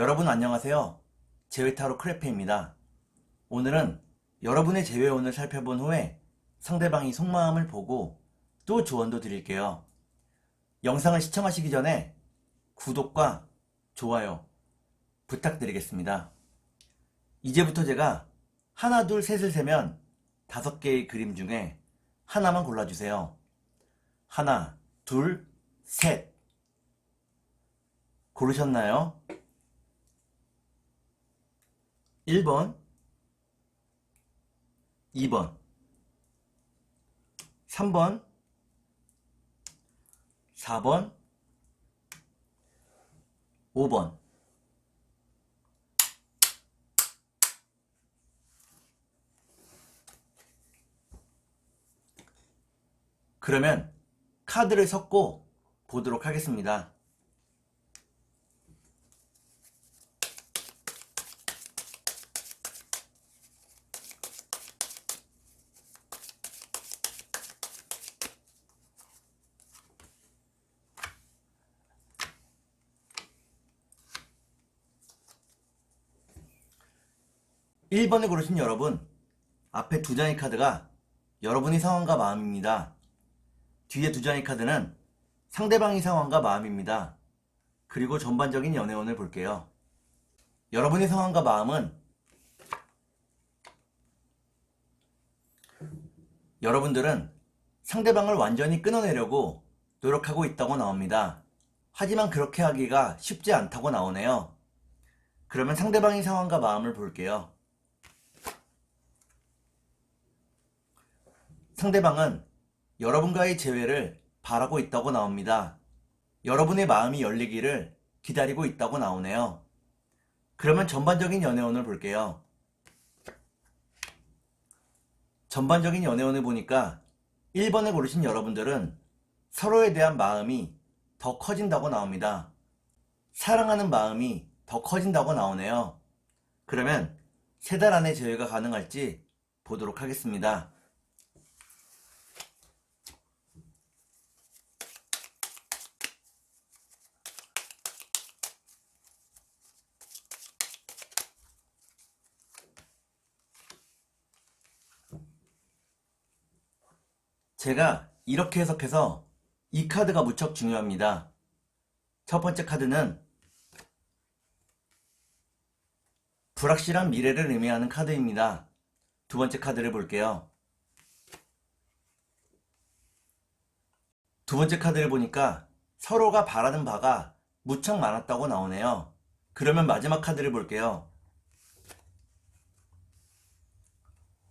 여러분 안녕하세요. 재회타로 크레페입니다. 오늘은 여러분의 재회운을 살펴본 후에 상대방이 속마음을 보고 또 조언도 드릴게요. 영상을 시청하시기 전에 구독과 좋아요 부탁드리겠습니다. 이제부터 제가 하나, 둘, 셋을 세면 5개의 그림 중에 하나만 골라주세요. 하나, 둘, 셋. 고르셨나요? 1번, 2번, 3번, 4번, 5번. 그러면 카드를 섞고 보도록 하겠습니다. (1번) 1번을 고르신 여러분, 앞에 2장의 카드가 여러분의 상황과 마음입니다. 뒤에 2장의 카드는 상대방의 상황과 마음입니다. 그리고 전반적인 연애운을 볼게요. 여러분의 상황과 마음은 여러분들은 상대방을 완전히 끊어내려고 노력하고 있다고 나옵니다. 하지만 그렇게 하기가 쉽지 않다고 나오네요. 그러면 상대방의 상황과 마음을 볼게요. 상대방은 여러분과의 재회를 바라고 있다고 나옵니다. 여러분의 마음이 열리기를 기다리고 있다고 나오네요. 그러면 전반적인 연애운을 볼게요. 전반적인 연애운을 보니까 1번을 고르신 여러분들은 서로에 대한 마음이 더 커진다고 나옵니다. 사랑하는 마음이 더 커진다고 나오네요. 그러면 3달 안에 재회가 가능할지 보도록 하겠습니다. 제가 이렇게 해석해서 이 카드가 무척 중요합니다. 첫 번째 카드는 불확실한 미래를 의미하는 카드입니다. 두 번째 카드를 볼게요. 두 번째 카드를 보니까 서로가 바라는 바가 무척 많았다고 나오네요. 그러면 마지막 카드를 볼게요.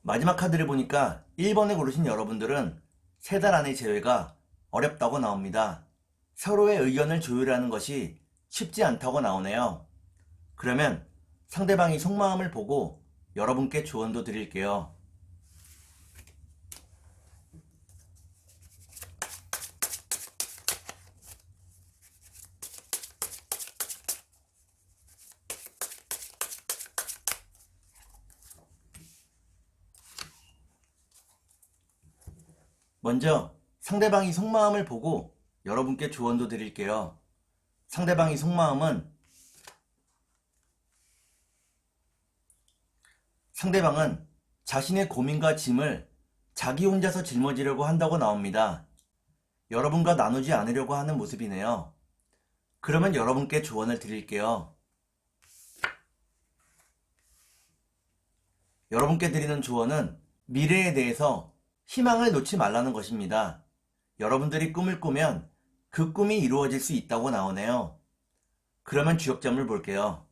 마지막 카드를 보니까 1번을 고르신 여러분들은 3달 안의 재회가 어렵다고 나옵니다. 서로의 의견을 조율하는 것이 쉽지 않다고 나오네요. 그러면 상대방이 속마음을 보고 여러분께 조언도 드릴게요. 먼저 상대방이 속마음을 보고 여러분께 조언도 드릴게요. 상대방이 속마음은 상대방은 자신의 고민과 짐을 자기 혼자서 짊어지려고 한다고 나옵니다. 여러분과 나누지 않으려고 하는 모습이네요. 그러면 여러분께 조언을 드릴게요. 여러분께 드리는 조언은 미래에 대해서 희망을 놓지 말라는 것입니다. 여러분들이 꿈을 꾸면 그 꿈이 이루어질 수 있다고 나오네요. 그러면 주역점을 볼게요.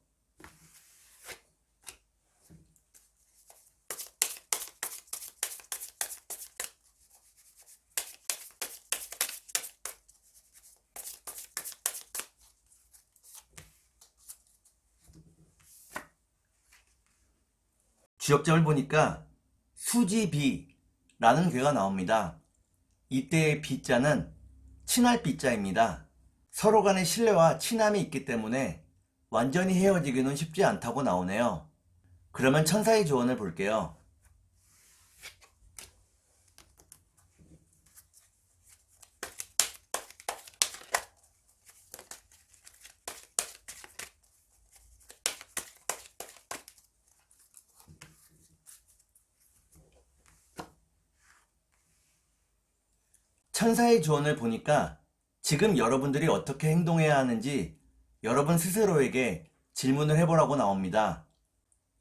주역점을 보니까 수지비라는 괴가 나옵니다. 이때의 비자는 친할 비자입니다. 서로 간의 신뢰와 친함이 있기 때문에 완전히 헤어지기는 쉽지 않다고 나오네요. 그러면 천사의 조언을 볼게요. 천사의 주원을 보니까 지금 여러분들이 어떻게 행동해야 하는지 여러분 스스로에게 질문을 해보라고 나옵니다.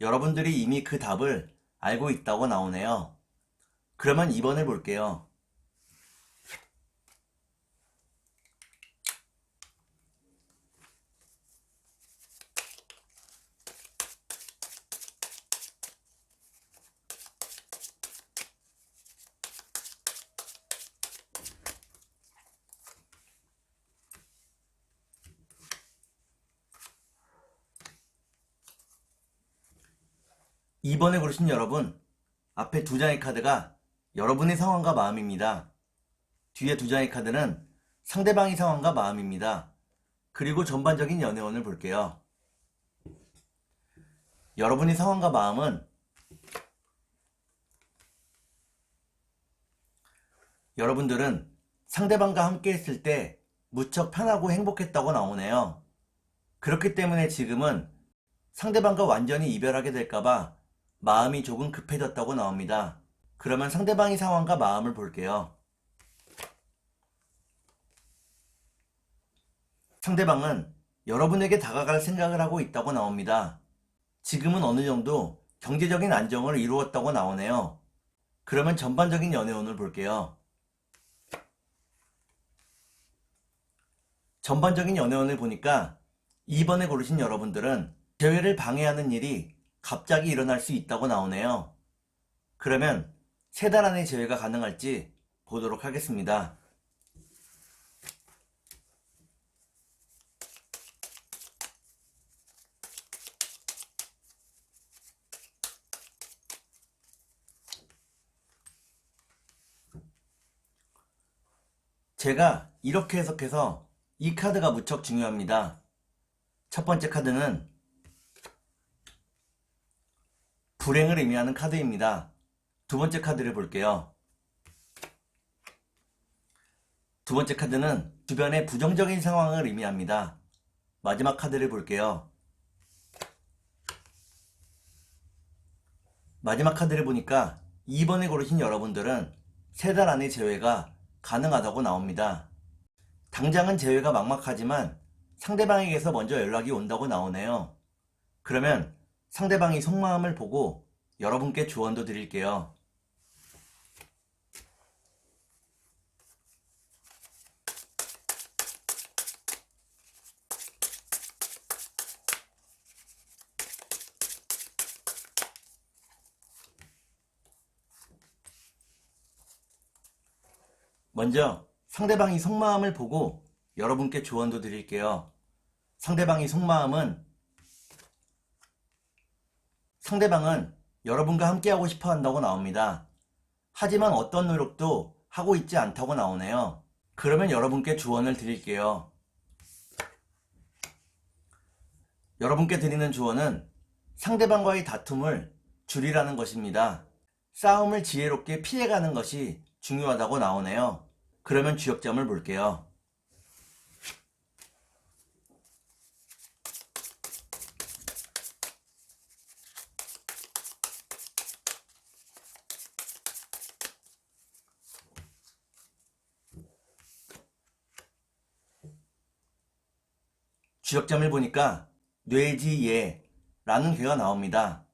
여러분들이 이미 그 답을 알고 있다고 나오네요. 그러면 2번을 볼게요. (2번에) 고르신 여러분, 앞에 두 장의 카드가 여러분의 상황과 마음입니다. 뒤에 두 장의 카드는 상대방의 상황과 마음입니다. 그리고 전반적인 연애운을 볼게요. 여러분의 상황과 마음은 여러분들은 상대방과 함께 했을 때 무척 편하고 행복했다고 나오네요. 그렇기 때문에 지금은 상대방과 완전히 이별하게 될까봐 마음이 조금 급해졌다고 나옵니다. 그러면 상대방의 상황과 마음을 볼게요. 상대방은 여러분에게 다가갈 생각을 하고 있다고 나옵니다. 지금은 어느 정도 경제적인 안정을 이루었다고 나오네요. 그러면 전반적인 연애운을 볼게요. 전반적인 연애운을 보니까 2번에 고르신 여러분들은 재회를 방해하는 일이 갑자기 일어날 수 있다고 나오네요. 그러면 3달 안에 재회가 가능할지 보도록 하겠습니다. 제가 이렇게 해석해서 이 카드가 무척 중요합니다. 첫 번째 카드는 불행을 의미하는 카드입니다. 두 번째 카드를 볼게요. 두 번째 카드는 주변의 부정적인 상황을 의미합니다. 마지막 카드를 볼게요. 마지막 카드를 보니까 2번에 고르신 여러분들은 3달 안에 재회가 가능하다고 나옵니다. 당장은 재회가 막막하지만 상대방에게서 먼저 연락이 온다고 나오네요. 그러면 상대방이 속마음을 보고 여러분께 조언도 드릴게요. 먼저 상대방이 속마음을 보고 여러분께 조언도 드릴게요. 상대방의 속마음은 상대방은 여러분과 함께하고 싶어 한다고 나옵니다. 하지만 어떤 노력도 하고 있지 않다고 나오네요. 그러면 여러분께 조언을 드릴게요. 여러분께 드리는 조언은 상대방과의 다툼을 줄이라는 것입니다. 싸움을 지혜롭게 피해가는 것이 중요하다고 나오네요. 그러면 주역점을 볼게요. 주역점을 보니까 뇌지예라는 괴가 나옵니다.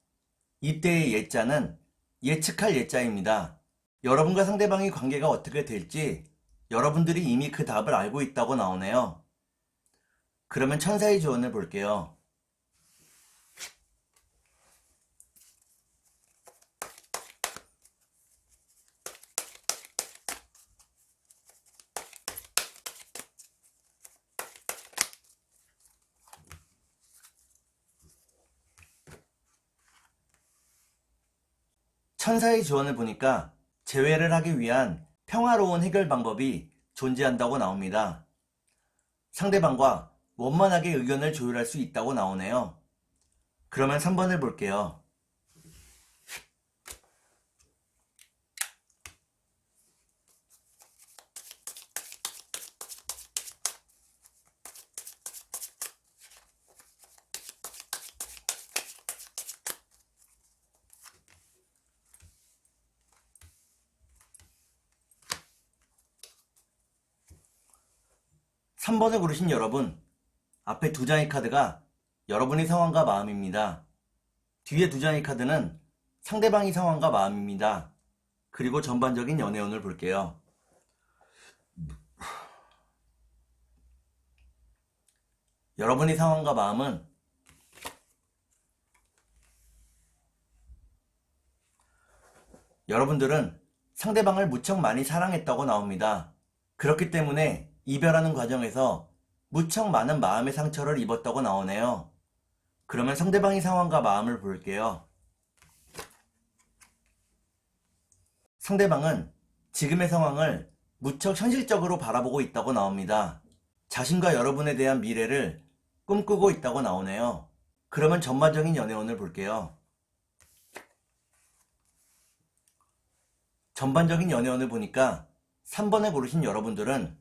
이때의 예자는 예측할 예자입니다. 여러분과 상대방의 관계가 어떻게 될지 여러분들이 이미 그 답을 알고 있다고 나오네요. 그러면 천사의 조언을 볼게요. 천사의 조언을 보니까 재회를 하기 위한 평화로운 해결 방법이 존재한다고 나옵니다. 상대방과 원만하게 의견을 조율할 수 있다고 나오네요. 그러면 3번을 볼게요. 3번을 고르신 여러분, 앞에 두 장의 카드가 여러분의 상황과 마음입니다. 뒤에 두 장의 카드는 상대방의 상황과 마음입니다. 그리고 전반적인 연애운을 볼게요. 여러분의 상황과 마음은 여러분들은 상대방을 무척 많이 사랑했다고 나옵니다. 그렇기 때문에 이별하는 과정에서 무척 많은 마음의 상처를 입었다고 나오네요. 그러면 상대방의 상황과 마음을 볼게요. 상대방은 지금의 상황을 무척 현실적으로 바라보고 있다고 나옵니다. 자신과 여러분에 대한 미래를 꿈꾸고 있다고 나오네요. 그러면 전반적인 연애운을 볼게요. 전반적인 연애운을 보니까 3번을 고르신 여러분들은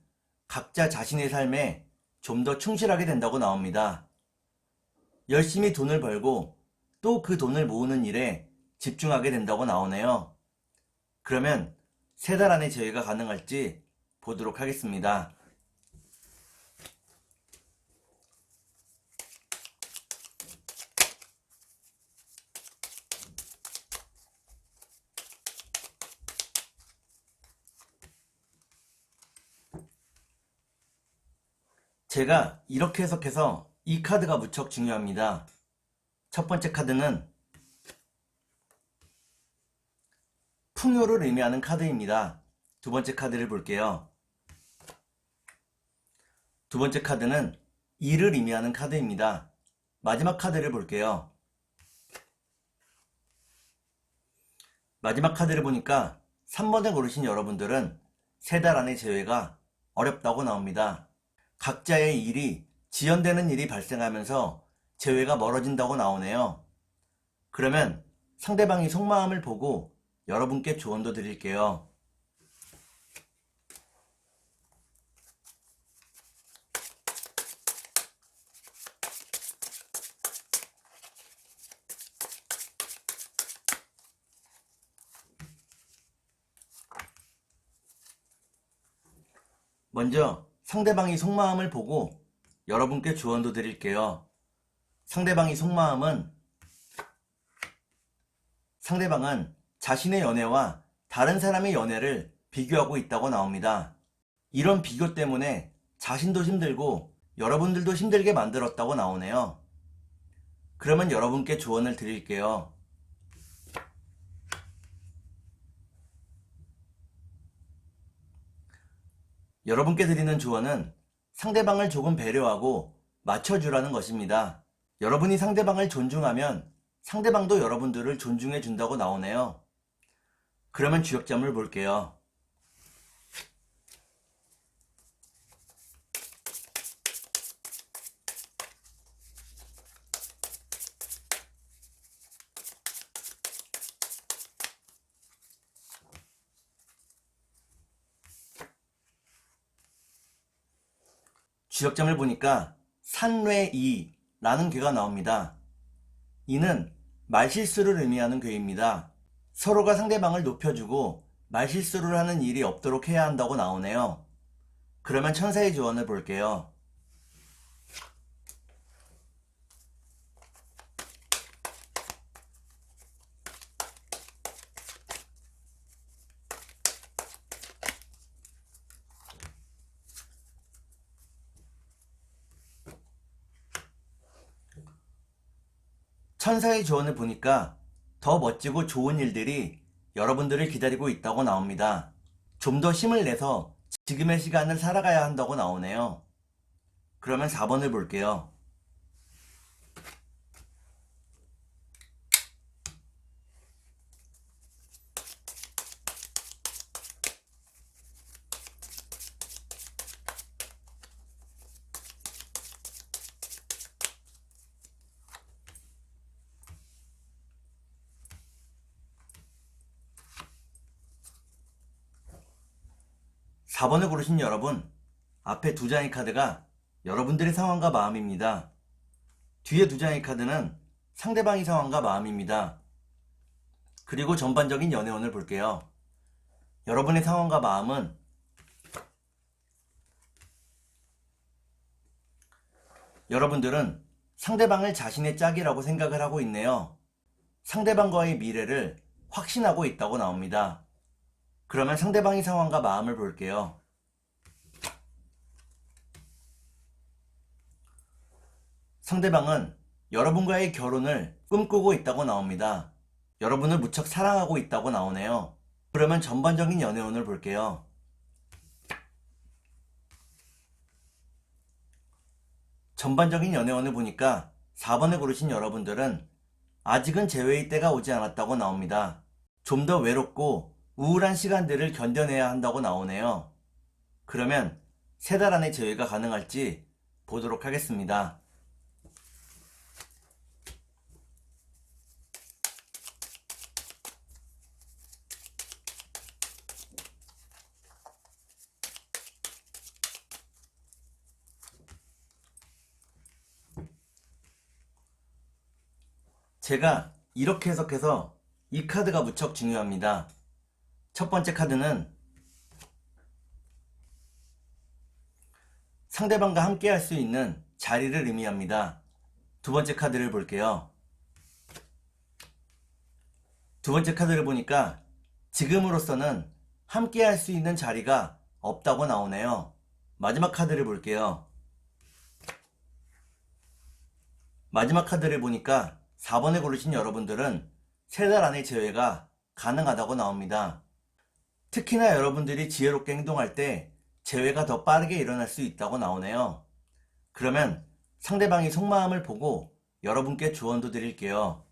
각자 자신의 삶에 좀 더 충실하게 된다고 나옵니다. 열심히 돈을 벌고 또 그 돈을 모으는 일에 집중하게 된다고 나오네요. 그러면 3달 안에 재회가 가능할지 보도록 하겠습니다. 제가 이렇게 해석해서 이 카드가 무척 중요합니다. 첫 번째 카드는 풍요를 의미하는 카드입니다. 두 번째 카드를 볼게요. 두 번째 카드는 일을 의미하는 카드입니다. 마지막 카드를 볼게요. 마지막 카드를 보니까 3번을 고르신 여러분들은 3달 안에 재회가 어렵다고 나옵니다. 각자의 일이 지연되는 일이 발생하면서 재회가 멀어진다고 나오네요. 그러면 상대방의 속마음을 보고 여러분께 조언도 드릴게요. 먼저 상대방의 속마음을 보고 여러분께 조언도 드릴게요. 상대방의 속마음은 상대방은 자신의 연애와 다른 사람의 연애를 비교하고 있다고 나옵니다. 이런 비교 때문에 자신도 힘들고 여러분들도 힘들게 만들었다고 나오네요. 그러면 여러분께 조언을 드릴게요. 여러분께 드리는 조언은 상대방을 조금 배려하고 맞춰주라는 것입니다. 여러분이 상대방을 존중하면 상대방도 여러분들을 존중해 준다고 나오네요. 그러면 주역점을 볼게요. 주역점을 보니까 산뢰이라는 괴가 나옵니다. 이는 말실수를 의미하는 괴입니다. 서로가 상대방을 높여주고 말실수를 하는 일이 없도록 해야 한다고 나오네요. 그러면 천사의 조언을 볼게요. '천사의 조언을 보니까 더 멋지고 좋은 일들이 여러분들을 기다리고 있다고 나옵니다. 좀 더 힘을 내서 지금의 시간을 살아가야 한다고 나오네요. 그러면 4번을 볼게요. 4번을 고르신 여러분, 앞에 두 장의 카드가 여러분들의 상황과 마음입니다. 뒤에 두 장의 카드는 상대방의 상황과 마음입니다. 그리고 전반적인 연애운을 볼게요. 여러분의 상황과 마음은 여러분들은 상대방을 자신의 짝이라고 생각을 하고 있네요. 상대방과의 미래를 확신하고 있다고 나옵니다. 그러면 상대방의 상황과 마음을 볼게요. 상대방은 여러분과의 결혼을 꿈꾸고 있다고 나옵니다. 여러분을 무척 사랑하고 있다고 나오네요. 그러면 전반적인 연애운을 볼게요. 전반적인 연애운을 보니까 4번을 고르신 여러분들은 아직은 재회의 때가 오지 않았다고 나옵니다. 좀 더 외롭고 우울한 시간들을 견뎌내야 한다고 나오네요. 그러면 3달 안에 재회가 가능할지 보도록 하겠습니다. 제가 이렇게 해석해서 이 카드가 무척 중요합니다. 첫 번째 카드는 상대방과 함께 할 수 있는 자리를 의미합니다. 두 번째 카드를 볼게요. 두 번째 카드를 보니까 지금으로서는 함께 할 수 있는 자리가 없다고 나오네요. 마지막 카드를 볼게요. 마지막 카드를 보니까 4번에 고르신 여러분들은 3달 안에 재회가 가능하다고 나옵니다. 특히나 여러분들이 지혜롭게 행동할 때 재회가 더 빠르게 일어날 수 있다고 나오네요. 그러면 상대방의 속마음을 보고 여러분께 조언도 드릴게요.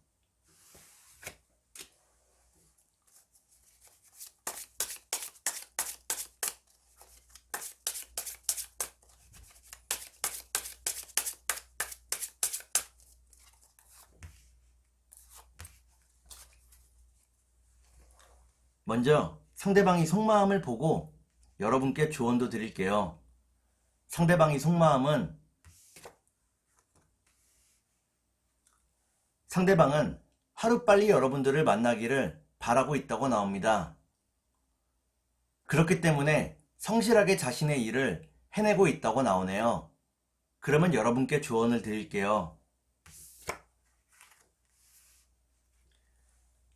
먼저 상대방의 속마음을 보고 여러분께 조언도 드릴게요. 상대방의 속마음은 상대방은 하루빨리 여러분들을 만나기를 바라고 있다고 나옵니다. 그렇기 때문에 성실하게 자신의 일을 해내고 있다고 나오네요. 그러면 여러분께 조언을 드릴게요.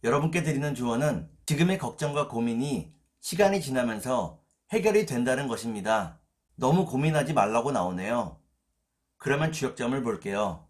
여러분께 드리는 조언은 지금의 걱정과 고민이 시간이 지나면서 해결이 된다는 것입니다. 너무 고민하지 말라고 나오네요. 그러면 주역점을 볼게요.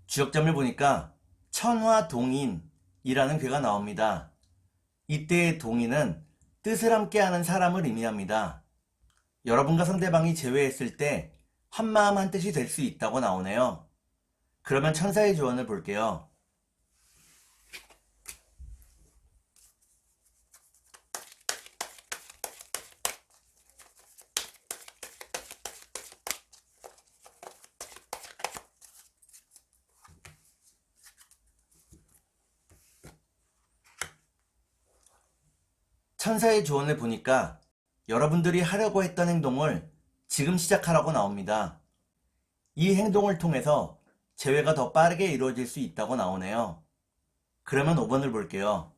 주역점을 보니까 천화동인이라는 괴가 나옵니다. 이때의 동인은 뜻을 함께하는 사람을 의미합니다. 여러분과 상대방이 재회했을 때 한마음 한뜻이 될 수 있다고 나오네요. 그러면 천사의 조언을 볼게요. 천사의 조언을 보니까 여러분들이 하려고 했던 행동을 지금 시작하라고 나옵니다. 이 행동을 통해서 재회가 더 빠르게 이루어질 수 있다고 나오네요. 그러면 5번을 볼게요.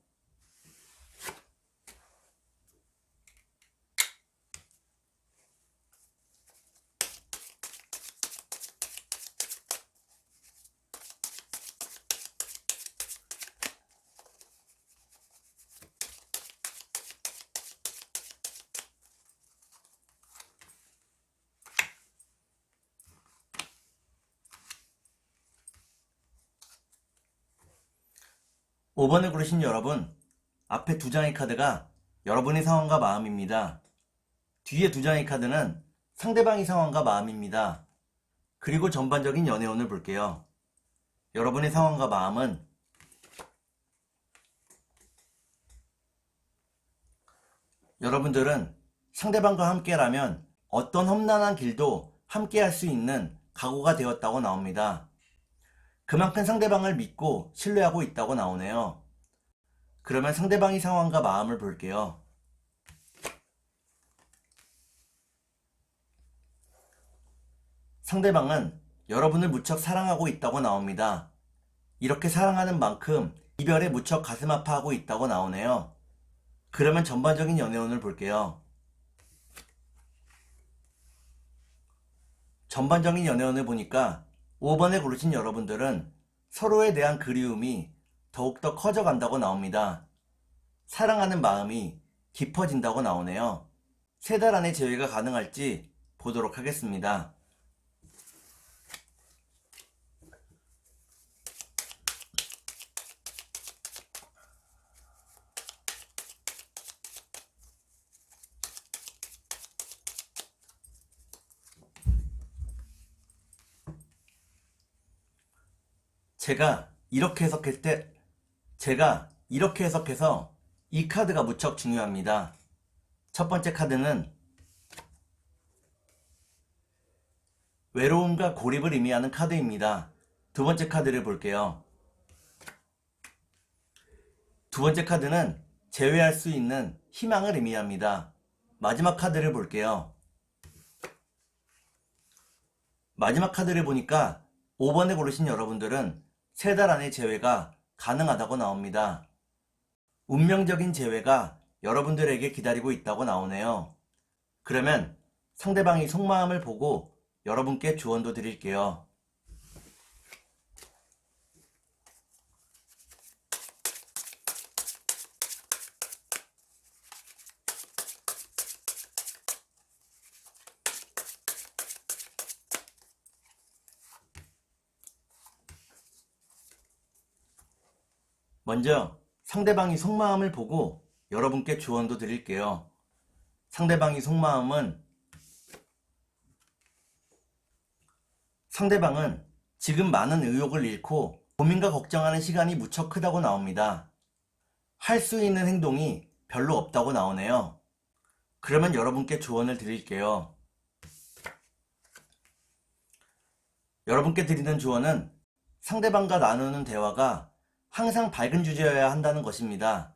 오 번을 고르신 여러분, 앞에 2장의 카드가 여러분의 상황과 마음입니다. 뒤에 2장의 카드는 상대방의 상황과 마음입니다. 그리고 전반적인 연애운을 볼게요. 여러분의 상황과 마음은 여러분들은 상대방과 함께라면 어떤 험난한 길도 함께할 수 있는 각오가 되었다고 나옵니다. 그만큼 상대방을 믿고 신뢰하고 있다고 나오네요. 그러면 상대방의 상황과 마음을 볼게요. 상대방은 여러분을 무척 사랑하고 있다고 나옵니다. 이렇게 사랑하는 만큼 이별에 무척 가슴 아파하고 있다고 나오네요. 그러면 전반적인 연애운을 볼게요. 전반적인 연애운을 보니까 5번에 고르신 여러분들은 서로에 대한 그리움이 더욱더 커져간다고 나옵니다. 사랑하는 마음이 깊어진다고 나오네요. 3달 안에 재회가 가능할지 보도록 하겠습니다. 제가 이렇게 해석해서 이 카드가 무척 중요합니다. 첫 번째 카드는 외로움과 고립을 의미하는 카드입니다. 두 번째 카드를 볼게요. 두 번째 카드는 재회할 수 있는 희망을 의미합니다. 마지막 카드를 볼게요. 마지막 카드를 보니까 5번에 고르신 여러분들은 3달 안에 재회가 가능하다고 나옵니다. 운명적인 재회가 여러분들에게 기다리고 있다고 나오네요. 그러면 상대방의 속마음을 보고 여러분께 조언도 드릴게요. 먼저 상대방의 속마음을 보고 여러분께 조언도 드릴게요. 상대방은 지금 많은 의욕을 잃고 고민과 걱정하는 시간이 무척 크다고 나옵니다. 할 수 있는 행동이 별로 없다고 나오네요. 그러면 여러분께 조언을 드릴게요. 여러분께 드리는 조언은 상대방과 나누는 대화가 항상 밝은 주제여야 한다는 것입니다.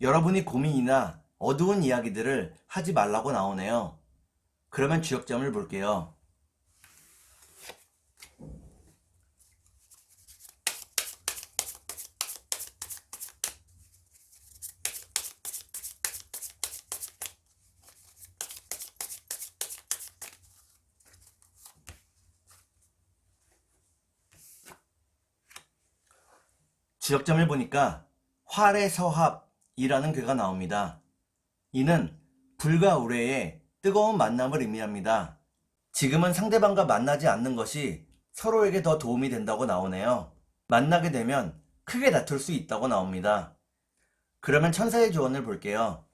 여러분이 고민이나 어두운 이야기들을 하지 말라고 나오네요. 그러면 주역점을 볼게요. 지역점을 보니까 활애서합이라는 괴가 나옵니다. 이는 불과 우레의 뜨거운 만남을 의미합니다. 지금은 상대방과 만나지 않는 것이 서로에게 더 도움이 된다고 나오네요. 만나게 되면 크게 다툴 수 있다고 나옵니다. 그러면 천사의 조언을 볼게요.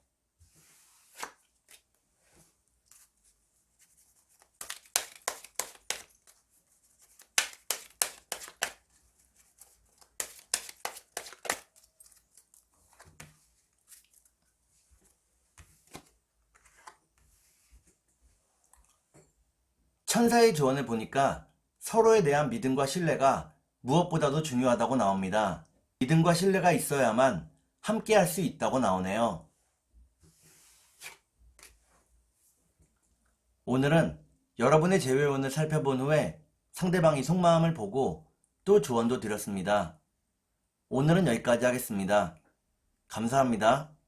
천사의 조언을 보니까 서로에 대한 믿음과 신뢰가 무엇보다도 중요하다고 나옵니다. 믿음과 신뢰가 있어야만 함께 할 수 있다고 나오네요. 오늘은 여러분의 재회운을 살펴본 후에 상대방의 속마음을 보고 또 조언도 드렸습니다. 오늘은 여기까지 하겠습니다. 감사합니다.